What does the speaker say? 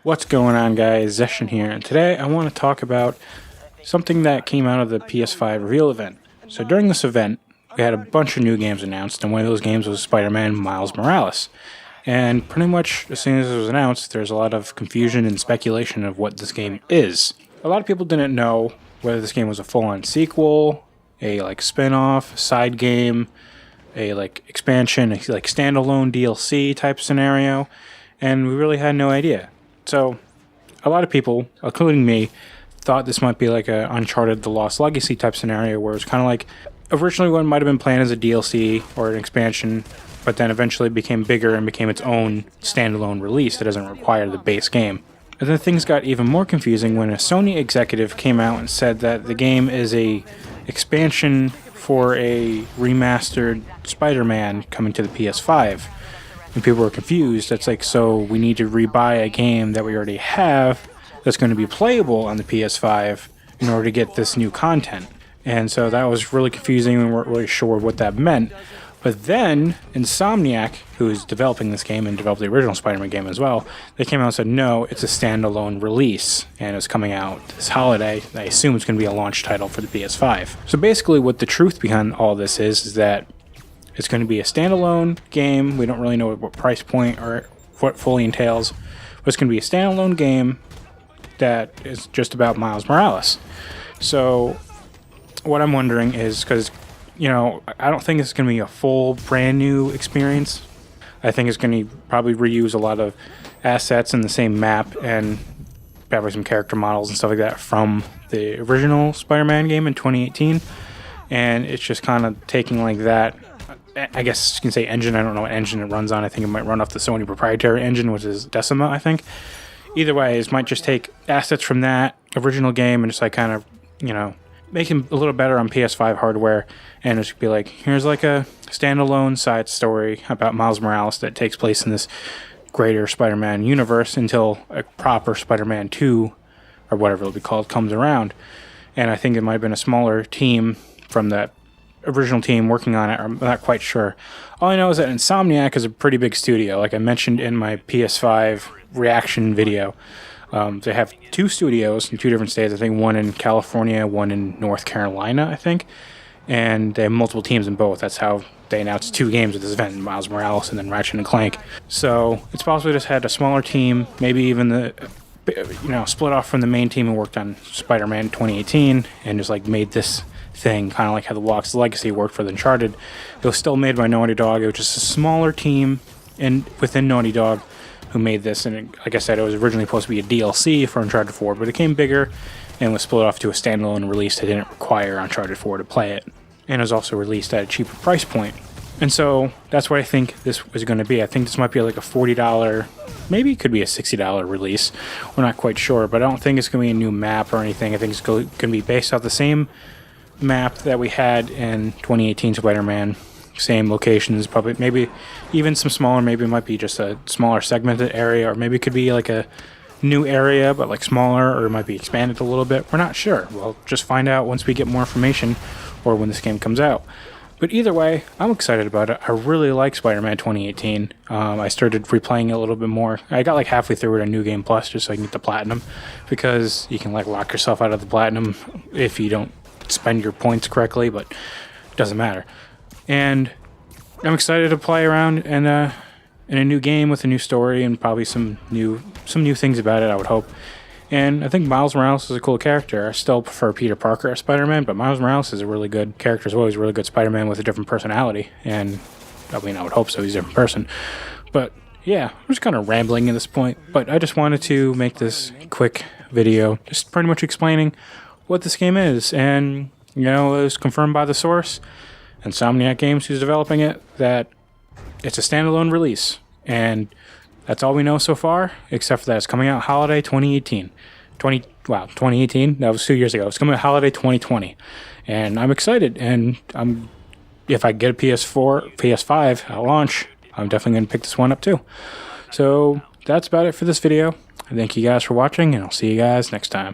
What's going on, guys? Zestran here, and today I want to talk about something that came out of the PS5 reveal event. So during this event, we had a bunch of new games announced, and one of those games was Spider-Man Miles Morales. And pretty much as soon as it was announced, there's a lot of confusion and speculation of what this game is. A lot of people didn't know whether this game was a full-on sequel, a spin-off, side game, a expansion, a standalone DLC type scenario, and we really had no idea. So, a lot of people, including me, thought this might be like a Uncharted The Lost Legacy type scenario where it's kind of like, originally one might have been planned as a DLC or an expansion, but then eventually became bigger and became its own standalone release that doesn't require the base game. And then things got even more confusing when a Sony executive came out and said that the game is a expansion for a remastered Spider-Man coming to the PS5. And people were confused. That's like, so we need to rebuy a game that we already have that's going to be playable on the PS5 in order to get this new content. And so that was really confusing. We weren't really sure what that meant. But then Insomniac, who is developing this game and developed the original Spider-Man game as well, they came out and said, no, it's a standalone release, and it's coming out this holiday. I assume it's going to be a launch title for the PS5. So basically what the truth behind all this is that it's going to be a standalone game. We don't really know what price point or what fully entails, but it's going to be a standalone game that is just about Miles Morales. So what I'm wondering is, because I don't think it's going to be a full brand new experience. I think it's going to probably reuse a lot of assets in the same map and probably some character models and stuff like that from the original Spider-Man game in 2018. And it's just kind of taking like that, I guess you can say engine. I don't know what engine it runs on. I think it might run off the Sony proprietary engine, which is Decima, I think. Either way, it might just take assets from that original game and just kind of, make them a little better on PS5 hardware, and just be like, here's a standalone side story about Miles Morales that takes place in this greater Spider-Man universe until a proper Spider-Man 2, or whatever it'll be called, comes around. And I think it might have been a smaller team from that original team working on it. I'm not quite sure. All I know is that Insomniac is a pretty big studio. Like I mentioned in my PS5 reaction video, they have two studios in two different states. I think one in California, one in North Carolina, I think. And they have multiple teams in both. That's how they announced two games at this event, Miles Morales and then Ratchet and Clank. So it's possible they just had a smaller team, maybe even split off from the main team and worked on Spider-Man 2018 and just made this thing, kind of like how the Lost Legacy worked for the Uncharted. It was still made by Naughty Dog. It was just a smaller team within Naughty Dog who made this, and like I said, it was originally supposed to be a DLC for Uncharted 4, but it became bigger and was split off to a standalone release that didn't require Uncharted 4 to play it, and it was also released at a cheaper price point. And so that's what I think this was going to be. I think this might be like a $40, maybe it could be a $60 release. We're not quite sure, but I don't think it's going to be a new map or anything. I think it's going to be based off the same map that we had in 2018 Spider-Man. Same locations, probably, maybe even some smaller, maybe it might be just a smaller segmented area, or maybe it could be like a new area, but smaller, or it might be expanded a little bit. We're not sure. We'll just find out once we get more information or when this game comes out. But either way, I'm excited about it. I really like Spider-Man 2018. I started replaying it a little bit more. I got halfway through it on New Game Plus just so I can get the Platinum, because you can lock yourself out of the Platinum if you don't spend your points correctly, but it doesn't matter. And I'm excited to play around in a new game with a new story and probably some new things about it, I would hope. And I think Miles Morales is a cool character. I still prefer Peter Parker as Spider-Man, but Miles Morales is a really good character as well. He's a really good Spider-Man with a different personality. And I would hope so. He's a different person. But yeah, I'm just kind of rambling at this point. But I just wanted to make this quick video, just pretty much explaining what this game is. And, it was confirmed by the source, Insomniac Games, who's developing it, that it's a standalone release. And that's all we know so far, except for that it's coming out holiday 2018. 2018? That was 2 years ago. It's coming out holiday 2020. And I'm excited. And if I get a PS5 at launch, I'm definitely going to pick this one up too. So that's about it for this video. I thank you guys for watching, and I'll see you guys next time.